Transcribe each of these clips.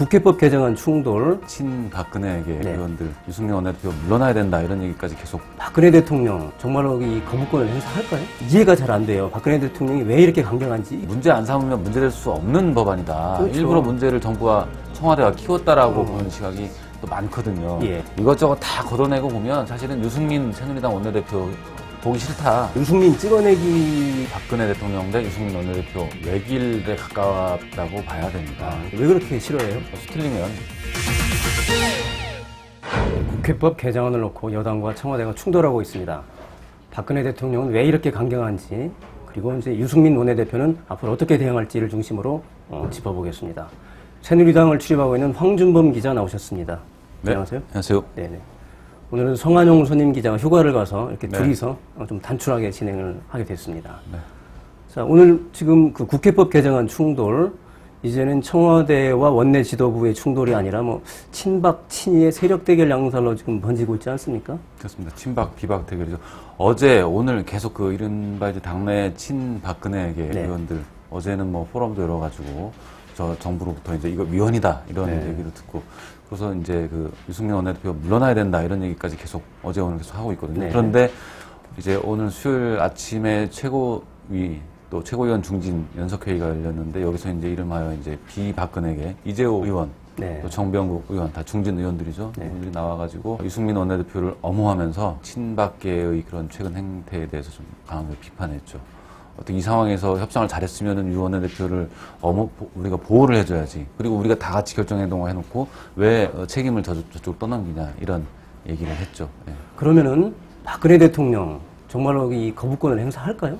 국회법 개정안 충돌, 친박근혜에게 의원들 유승민 원내대표 물러나야 된다 이런 얘기까지 계속. 박근혜 대통령 정말로 이 거부권을 행사할까요? 이해가 잘 안 돼요. 박근혜 대통령이 왜 이렇게 강경한지. 문제 안 삼으면 문제될 수 없는 법안이다. 그렇죠. 일부러 문제를 정부와 청와대가 키웠다라고 보는 시각이 또 많거든요. 예. 이것저것 다 걷어내고 보면 사실은 유승민 새누리당 원내대표 보기 싫다. 유승민 찍어내기. 박근혜 대통령 대 유승민 원내대표 외길에 가까웠다고 봐야 됩니다. 왜 그렇게 싫어해요? 수틀리면. 국회법 개정안을 놓고 여당과 청와대가 충돌하고 있습니다. 박근혜 대통령은 왜 이렇게 강경한지, 그리고 이제 유승민 원내대표는 앞으로 어떻게 대응할지를 중심으로 짚어보겠습니다. 새누리당을 출입하고 있는 황준범 기자 나오셨습니다. 네. 안녕하세요. 안녕하세요. 네네. 오늘은 성한용 선임 기자가 휴가를 가서 이렇게 둘이서 좀 단출하게 진행을 하게 됐습니다. 네. 자, 오늘 지금 그 국회법 개정안 충돌, 이제는 청와대와 원내 지도부의 충돌이 아니라 뭐 친박, 친이의 세력 대결 양상으로 지금 번지고 있지 않습니까? 그렇습니다. 친박, 비박 대결이죠. 어제, 오늘 계속 그 이른바 이제 당내 친박근혜에게 의원들, 어제는 뭐 포럼도 열어가지고 저 정부로부터 이제 이거 위헌이다 이런 얘기를 듣고, 그래서 이제 그 유승민 원내대표 물러나야 된다 이런 얘기까지 계속 어제 오늘 계속 하고 있거든요. 그런데 이제 오늘 수요일 아침에 최고위 또 최고위원 중진 연석회의가 열렸는데, 여기서 이제 이름하여 이제 비박근혜에게 이재호 의원, 또 정병국 의원, 다 중진 의원들이죠. 이분들이 나와가지고 유승민 원내대표를 엄호하면서 친박계의 그런 최근 행태에 대해서 좀 강하게 비판했죠. 어떻게 이 상황에서 협상을 잘했으면은 유 원내대표를 우리가 보호를 해줘야지. 그리고 우리가 다 같이 결정행동을 해놓고 왜 책임을 저쪽으로 떠넘기냐 이런 얘기를 했죠. 네. 그러면은 박근혜 대통령 정말로 이 거부권을 행사할까요?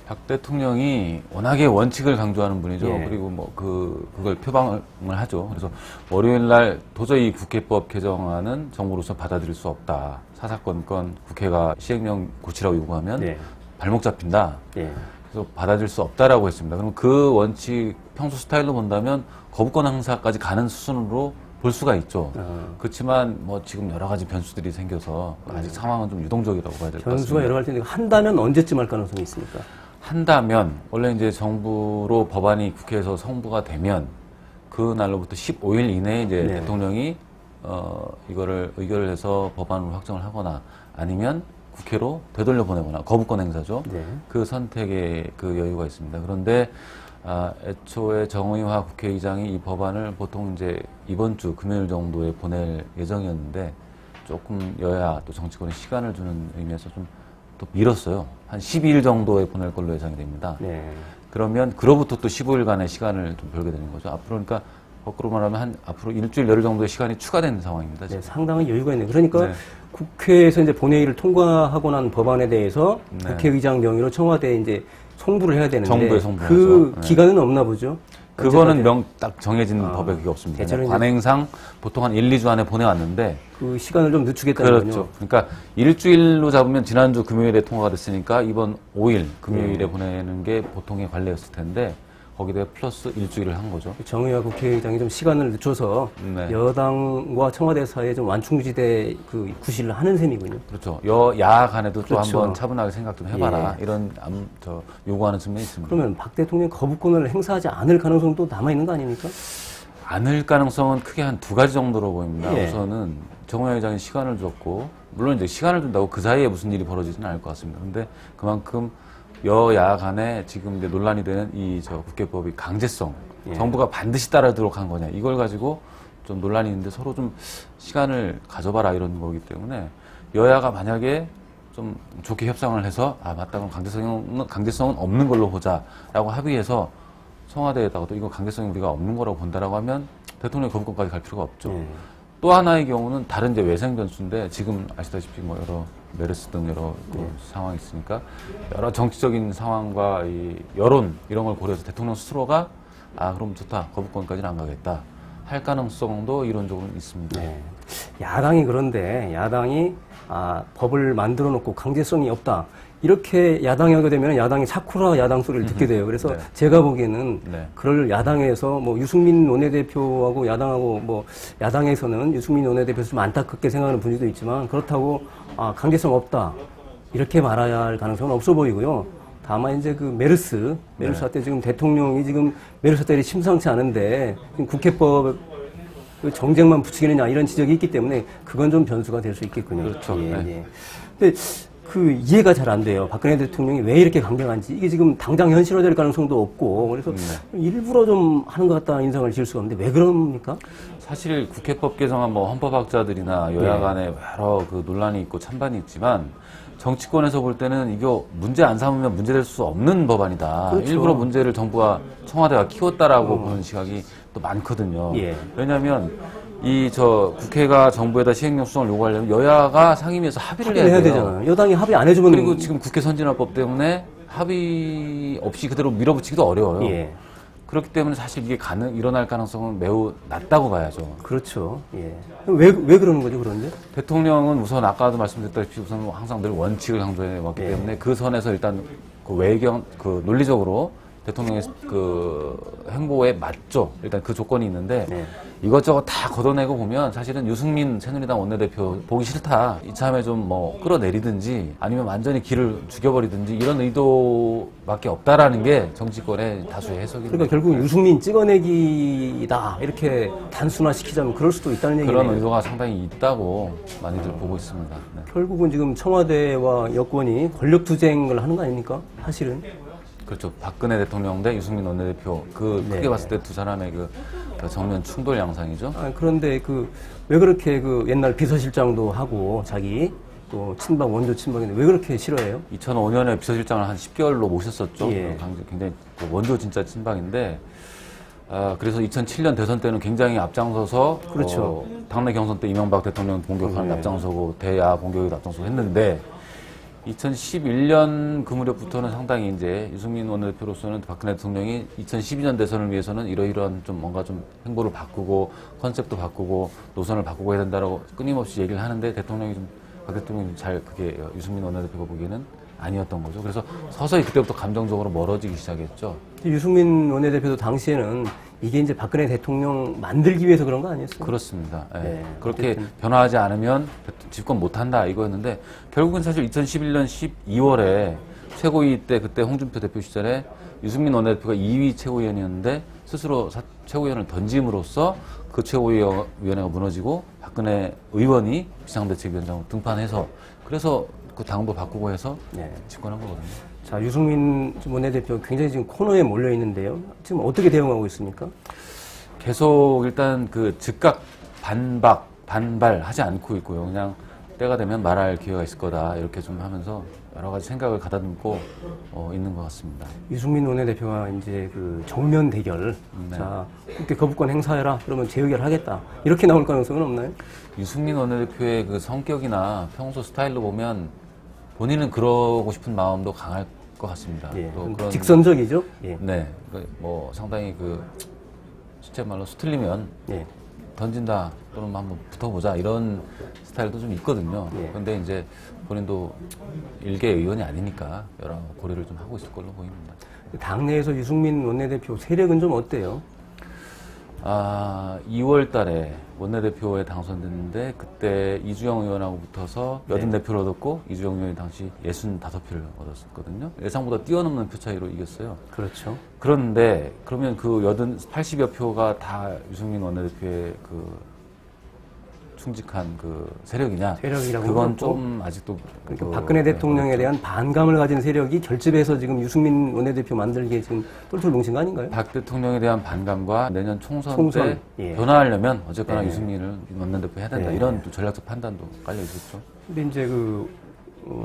박 대통령이 워낙에 원칙을 강조하는 분이죠. 그리고 뭐 그걸 표방을 하죠. 그래서 월요일 날 도저히 국회법 개정안은 정부로서 받아들일 수 없다. 사사건건 국회가 시행령 고치라고 요구하면 발목 잡힌다. 그래서 받아들일 수 없다라고 했습니다. 그럼 그 원칙 평소 스타일로 본다면 거부권 행사까지 가는 수준으로 볼 수가 있죠. 그렇지만 뭐 지금 여러 가지 변수들이 생겨서 아직 상황은 좀 유동적이라고 봐야 될 것 같습니다. 변수가 여러 가지 텐데 한다면 언제쯤 할 가능성이 있습니까? 한다면 원래 이제 정부로 법안이 국회에서 성부가 되면 그 날로부터 15일 이내에 이제 대통령이 이거를 의결을 해서 법안으로 확정을 하거나 아니면 국회로 되돌려 보내거나 거부권 행사죠. 그 선택의 그 여유가 있습니다. 그런데 애초에 정의화 국회의장이 이 법안을 보통 이제 이번 주 금요일 정도에 보낼 예정이었는데 조금 여야 또 정치권에 시간을 주는 의미에서 좀 또 미뤘어요. 한 12일 정도에 보낼 걸로 예상이 됩니다. 그러면 그로부터 또 15일간의 시간을 좀 벌게 되는 거죠. 앞으로 그러니까 거꾸로 말하면 앞으로 일주일 열흘 정도의 시간이 추가되는 상황입니다. 상당히 여유가 있네요. 그러니까 국회에서 이제 본회의를 통과하고 난 법안에 대해서 국회의장 명의로 청와대에 이제 송부를 해야 되는데 정부에 송부하죠. 그 기간은 없나 보죠? 그거는 딱 정해진 법에 그게 없습니다. 관행상 보통 한 1, 2주 안에 보내왔는데 그 시간을 좀 늦추겠다는 거죠. 그렇죠. 그러니까 일주일로 잡으면 지난주 금요일에 통과가 됐으니까 이번 5일 금요일에 보내는 게 보통의 관례였을 텐데 거기다 플러스 일주일을 한 거죠. 정의화 국회의장이 좀 시간을 늦춰서 여당과 청와대 사이에 좀 완충지대 그 구실을 하는 셈이군요. 그렇죠. 여야 간에도 또 한번 차분하게 생각 좀 해봐라. 이런 요구하는 측면이 있습니다. 그러면 박 대통령이 거부권을 행사하지 않을 가능성도 남아있는 거 아닙니까? 않을 가능성은 크게 한 두 가지 정도로 보입니다. 우선은 정의화 의장이 시간을 줬고, 물론 이제 시간을 준다고 그 사이에 무슨 일이 벌어지지는 않을 것 같습니다. 근데 그만큼 여야 간에 지금 이제 논란이 되는 이 국회법이 강제성, 정부가 반드시 따르도록 한 거냐, 이걸 가지고 좀 논란이 있는데 서로 좀 시간을 가져봐라 이런 거기 때문에 여야가 만약에 좀 좋게 협상을 해서 맞다, 그럼 강제성은 없는 걸로 보자라고 합의해서 청와대에다가도 이거 강제성이 우리가 없는 거라고 본다라고 하면 대통령의 거부권까지 갈 필요가 없죠. 또 하나의 경우는 다른 이제 외생 변수인데, 지금 아시다시피 뭐 여러 메르스 등 여러 상황이 있으니까 여러 정치적인 상황과 이 여론 이런 걸 고려해서 대통령 스스로가 그럼 좋다, 거부권까지는 안 가겠다 할 가능성도 이론적으로 있습니다. 야당이 그런데 야당이 법을 만들어 놓고 강제성이 없다 이렇게 야당이 하게 되면 야당이 사쿠라 야당 소리를 듣게 돼요. 그래서 제가 보기에는 그럴 야당에서 뭐 유승민 원내대표하고 야당하고 뭐 야당에서는 유승민 원내대표에서 좀 안타깝게 생각하는 분들도 있지만, 그렇다고 강제성 없다 이렇게 말해야 할 가능성은 없어 보이고요. 다만 이제 그 메르스 사태 지금 대통령이 지금 메르스 사태가 심상치 않은데 국회법 정쟁만 부추기느냐 이런 지적이 있기 때문에 그건 좀 변수가 될 수 있겠군요. 그렇죠. 예, 예. 근데 그 이해가 잘 안 돼요. 박근혜 대통령이 왜 이렇게 강경한지. 이게 지금 당장 현실화될 가능성도 없고 그래서 일부러 좀 하는 것 같다는 인상을 지을 수가 없는데 왜 그럽니까? 사실 국회법 개정안 뭐 헌법학자들이나 여야 간에 여러 그 논란이 있고 찬반이 있지만 정치권에서 볼 때는 이거 문제 안 삼으면 문제될 수 없는 법안이다. 그렇죠. 일부러 문제를 정부가 청와대가 키웠다라고 보는 시각이 또 많거든요. 왜냐하면 국회가 정부에다 시행령 수정을 요구하려면 여야가 상임위에서 합의를 해야 되잖아요. 여당이 합의 안 해주면 그리고 지금 국회 선진화법 때문에 합의 없이 그대로 밀어붙이기도 어려워요. 그렇기 때문에 사실 이게 일어날 가능성은 매우 낮다고 봐야죠. 그렇죠. 예. 왜 그러는 거죠, 그런데? 대통령은 우선 아까도 말씀드렸다시피 우선 항상 늘 원칙을 강조해 왔기 때문에 그 선에서 일단 그 논리적으로 대통령의 그 행보에 맞죠. 일단 그 조건이 있는데 이것저것 다 걷어내고 보면 사실은 유승민 새누리당 원내대표 보기 싫다. 이참에 좀 뭐 끌어내리든지 아니면 완전히 길을 죽여버리든지 이런 의도밖에 없다라는 게 정치권의 다수의 해석입니다. 그러니까 결국 유승민 찍어내기다 이렇게 단순화시키자면 그럴 수도 있다는 얘기네요. 그런 의도가 상당히 있다고 많이들 보고 있습니다. 네. 결국은 지금 청와대와 여권이 권력투쟁을 하는 거 아닙니까? 사실은. 그렇죠. 박근혜 대통령 대 유승민 원내대표. 크게 봤을 때 두 사람의 그 정면 충돌 양상이죠. 그런데 왜 그렇게 옛날 비서실장도 하고 자기 또 친박, 원조 친박인데 왜 그렇게 싫어해요? 2005년에 비서실장을 한 10개월로 모셨었죠. 굉장히 원조 진짜 친박인데, 그래서 2007년 대선 때는 굉장히 앞장서서, 그렇죠. 당내 경선 때 이명박 대통령 공격하는 앞장서고, 대야 공격에도 앞장서고 했는데, 2011년 그 무렵부터는 상당히 이제 유승민 원내대표로서는 박근혜 대통령이 2012년 대선을 위해서는 이러이러한 좀 뭔가 좀 행보를 바꾸고 컨셉도 바꾸고 노선을 바꾸고 해야 된다라고 끊임없이 얘기를 하는데 박 대통령이 그게 유승민 원내대표가 보기에는 아니었던 거죠. 그래서 서서히 그때부터 감정적으로 멀어지기 시작했죠. 유승민 원내대표도 당시에는 이게 이제 박근혜 대통령 만들기 위해서 그런 거 아니었어요? 그렇습니다. 네. 그렇게 변화하지 않으면 집권 못한다 이거였는데 결국은 사실 2011년 12월에 최고위 때 그때 홍준표 대표 시절에 유승민 원내대표가 2위 최고위원이었는데 스스로 최고위원을 던짐으로써 그 최고위원회가 무너지고 박근혜 의원이 비상대책위원장으로 등판해서 그래서 그 당도 바꾸고 해서 집권한 거거든요. 자, 유승민 원내대표 굉장히 지금 코너에 몰려 있는데요. 지금 어떻게 대응하고 있습니까? 계속 일단 즉각 반발하지 않고 있고요. 그냥 때가 되면 말할 기회가 있을 거다 이렇게 좀 하면서 여러 가지 생각을 가다듬고 있는 것 같습니다. 유승민 원내대표가 이제 정면 대결, 자, 국회 거부권 행사해라 그러면 재의결하겠다 이렇게 나올 가능성은 없나요? 유승민 원내대표의 그 성격이나 평소 스타일로 보면 본인은 그러고 싶은 마음도 강할 것 같습니다. 그런 직선적이죠? 네, 상당히 실제 말로 수틀리면 던진다 또는 한번 붙어보자 이런 스타일도 좀 있거든요. 그런데 이제 본인도 일개 의원이 아니니까 여러 고려를 좀 하고 있을 걸로 보입니다. 당내에서 유승민 원내대표 세력은 좀 어때요? 2월 달에 원내대표에 당선됐는데 그때 이주영 의원하고 붙어서 80대표를 얻었고 이주영 의원이 당시 65표를 얻었었거든요. 예상보다 뛰어넘는 표 차이로 이겼어요. 그렇죠. 그런데 그러면 80여 표가 다 유승민 원내대표의 충직한 세력이냐? 그건 좀 아직도 그러니까 박근혜 대통령에 대한 반감을 가진 세력이 결집해서 지금 유승민 원내대표 만들기에 지금 똘똘 뭉친 거 아닌가요? 박 대통령에 대한 반감과 내년 총선 때 변화하려면 어쨌거나 유승민을 원내대표 해야 된다. 이런 또 전략적 판단도 깔려 있었죠. 근데 이제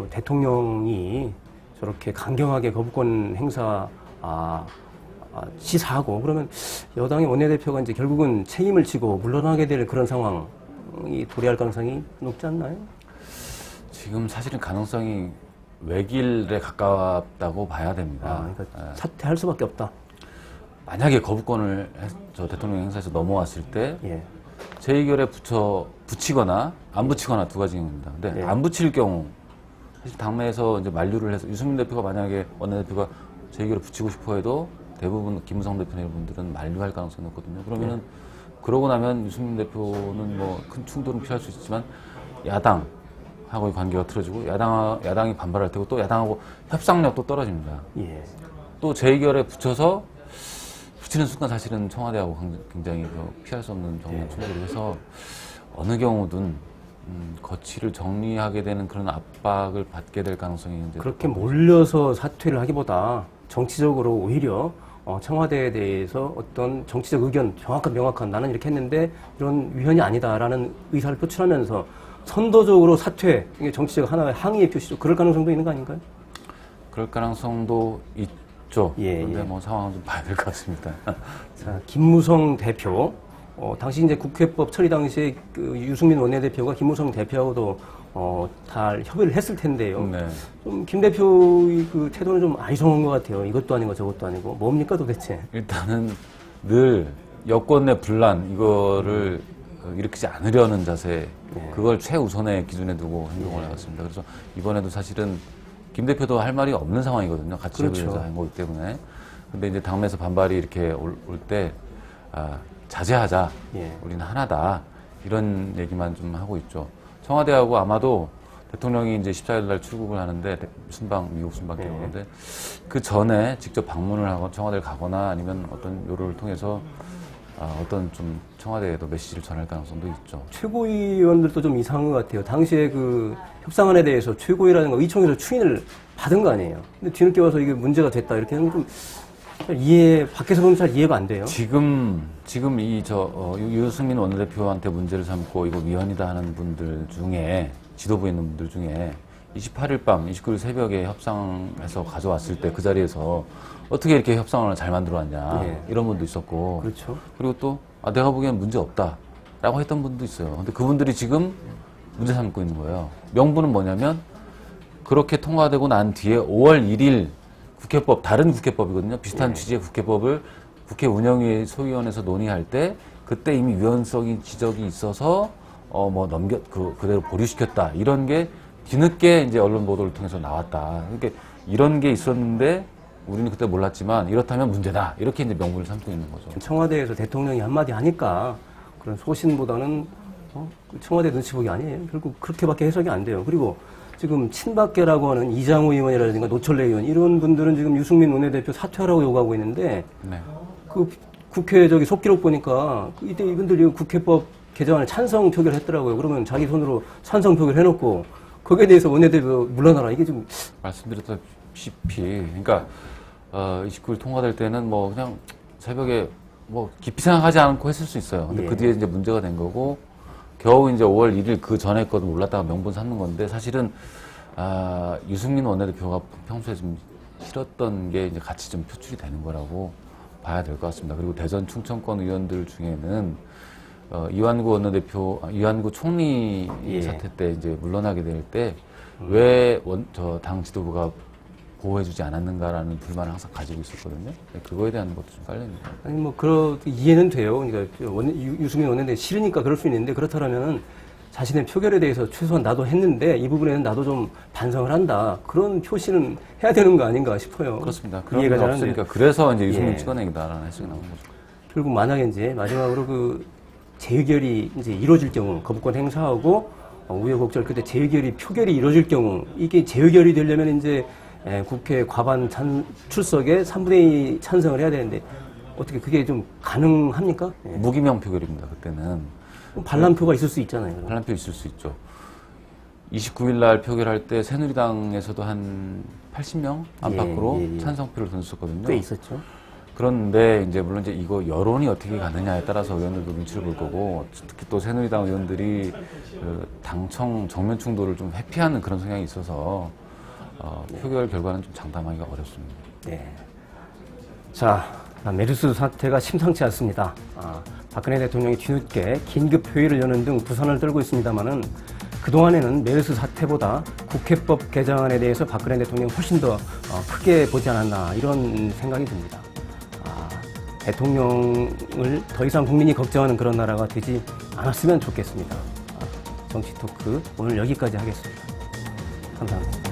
대통령이 저렇게 강경하게 거부권 행사 시사하고 그러면 여당의 원내대표가 이제 결국은 책임을 지고 물러나게 될 그런 상황이 도래할 가능성이 높지 않나요? 지금 사실은 가능성이 외길에 가깝다고 봐야 됩니다. 그러니까 사퇴할 수밖에 없다. 만약에 거부권을 대통령 행사에서 넘어왔을 때 재의결에 붙이거나 안 붙이거나 두 가지입니다. 근데 안 붙일 경우 사실 당내에서 이제 만류를 해서 유승민 대표가 만약에 원내대표가 재의결에 붙이고 싶어 해도 대부분 김무성 대표나 이런 분들은 만류할 가능성이 높거든요. 그러면은 그러고 나면 유승민 대표는 큰 충돌은 피할 수 있지만 야당 하고의 관계가 틀어지고 야당이 반발할 테고 또 야당하고 협상력도 떨어집니다. 예. 또 재의결에 붙여서 붙이는 순간 사실은 청와대하고 굉장히 피할 수 없는 정면 충돌을 해서 어느 경우든 거취를 정리하게 되는 그런 압박을 받게 될 가능성이 이제 그렇게 몰려서 사퇴를 하기보다 정치적으로 오히려 청와대에 대해서 어떤 정치적 의견 명확한 나는 이렇게 했는데 이런 위헌이 아니다라는 의사를 표출하면서 선도적으로 사퇴, 이게 정치적 하나의 항의의 표시죠. 그럴 가능성도 있는 거 아닌가요? 그럴 가능성도 있죠. 예, 그런데 예. 뭐 상황은 좀 봐야 될 것 같습니다. 자, 김무성 대표. 당시 이제 국회법 처리 당시에 그 유승민 원내대표가 김무성 대표하고도 다 협의를 했을 텐데요. 네. 좀 김 대표의 그 태도는 좀 아이성한 것 같아요. 이것도 아니고 저것도 아니고 뭡니까 도대체? 일단은 늘 여권 내 분란 이거를 일으키지 않으려는 자세, 그걸 최우선의 기준에 두고 행동을 해왔습니다. 그래서 이번에도 사실은 김 대표도 할 말이 없는 상황이거든요. 같이 그렇죠. 협의를 한 거기 때문에. 근데 이제 당내에서 반발이 이렇게 올 때 자제하자. 예. 우리는 하나다. 이런 얘기만 좀 하고 있죠. 청와대하고 아마도 대통령이 이제 14일 날 출국을 하는데 미국 순방 때문에 그 전에 직접 방문을 하고 청와대를 가거나 아니면 어떤 요로를 통해서 어떤 좀 청와대에도 메시지를 전할 가능성도 있죠. 최고위원들도 좀 이상한 것 같아요. 당시에 그 협상안에 대해서 최고위라든가 의총에서 추인을 받은 거 아니에요. 근데 뒤늦게 와서 이게 문제가 됐다 이렇게 하는 좀 밖에서 보면 잘 이해가 안 돼요. 지금 유승민 원내대표한테 문제를 삼고 이거 위헌이다 하는 분들 중에 지도부에 있는 분들 중에 28일 밤, 29일 새벽에 협상해서 가져왔을 때 그 자리에서 어떻게 이렇게 협상을 잘 만들어왔냐 이런 분도 있었고 그렇죠. 그리고 또 내가 보기엔 문제 없다라고 했던 분도 있어요. 근데 그분들이 지금 문제 삼고 있는 거예요. 명분은 뭐냐면 그렇게 통과되고 난 뒤에 5월 1일 국회법, 다른 국회법이거든요. 비슷한 취지의 국회법을 국회 운영위 소위원회에서 논의할 때 그때 이미 위헌성이 지적이 있어서 그대로 보류시켰다. 이런 게 뒤늦게 이제 언론 보도를 통해서 나왔다. 그러니까 이런 게 있었는데 우리는 그때 몰랐지만 이렇다면 문제다. 이렇게 이제 명분을 삼고 있는 거죠. 청와대에서 대통령이 한마디 하니까 그런 소신보다는 청와대 눈치 보기 아니에요. 결국 그렇게밖에 해석이 안 돼요. 그리고 지금 친박계라고 하는 이장우 의원이라든가 노철래 의원 이런 분들은 지금 유승민 원내대표 사퇴하라고 요구하고 있는데 그 국회 속기록 보니까 이때 이분들이 국회법 개정안을 찬성 표결했더라고요. 그러면 자기 손으로 찬성 표결 해놓고 거기에 대해서 원내대표 물러나라. 이게 좀 말씀드렸다시피 그러니까 29일 통과될 때는 그냥 새벽에 깊이 생각하지 않고 했을 수 있어요. 근데 그 뒤에 이제 문제가 된 거고 겨우 이제 5월 1일 그 전에 거든 몰랐다가 명분 삼는 건데 사실은 유승민 원내대표가 평소에 좀 싫었던 게 이제 같이 좀 표출이 되는 거라고 봐야 될 것 같습니다. 그리고 대전 충청권 의원들 중에는 이완구 총리 사태 때 이제 물러나게 될 때 왜 당 지도부가 보호해주지 않았는가라는 불만을 항상 가지고 있었거든요. 그거에 대한 것도 좀 깔립니다. 아니 이해는 돼요. 그러니까 유승민 원내대표 싫으니까 그럴 수 있는데 그렇다면은 자신의 표결에 대해서 최소한 나도 했는데 이 부분에는 나도 좀 반성을 한다. 그런 표시는 해야 되는 거 아닌가 싶어요. 그렇습니다. 그런 게 없으니까 그래서 이제 유승민 찍어내기다라는 해석이 나온 거죠. 결국 만약에 이제 마지막으로 그 재의결이 이제 이루어질 경우 거부권 행사하고 우여곡절 끝에 재의결이 표결이 이루어질 경우 이게 재의결이 되려면 이제 국회 과반 출석에 3분의 2 찬성을 해야 되는데 어떻게 그게 좀 가능합니까? 무기명 표결입니다. 그때는 반란표가 있을 수 있잖아요. 반란표 있을 수 있죠. 29일 날 표결할 때 새누리당에서도 한 80명 안팎으로 찬성표를 던졌었거든요. 꽤 있었죠. 그런데 이제 물론 이제 이거 여론이 어떻게 가느냐에 따라서 의원들도 눈치를 볼 거고 특히 또 새누리당 의원들이 그 당청 정면 충돌을 좀 회피하는 그런 성향이 있어서 표결 결과는 좀 장담하기가 어렵습니다. 네. 자, 메르스 사태가 심상치 않습니다. 박근혜 대통령이 뒤늦게 긴급 회의를 여는 등 부산을 떨고 있습니다만은 그동안에는 메르스 사태보다 국회법 개정안에 대해서 박근혜 대통령이 훨씬 더 크게 보지 않았나 이런 생각이 듭니다. 대통령을 더 이상 국민이 걱정하는 그런 나라가 되지 않았으면 좋겠습니다. 정치 토크 오늘 여기까지 하겠습니다. 감사합니다.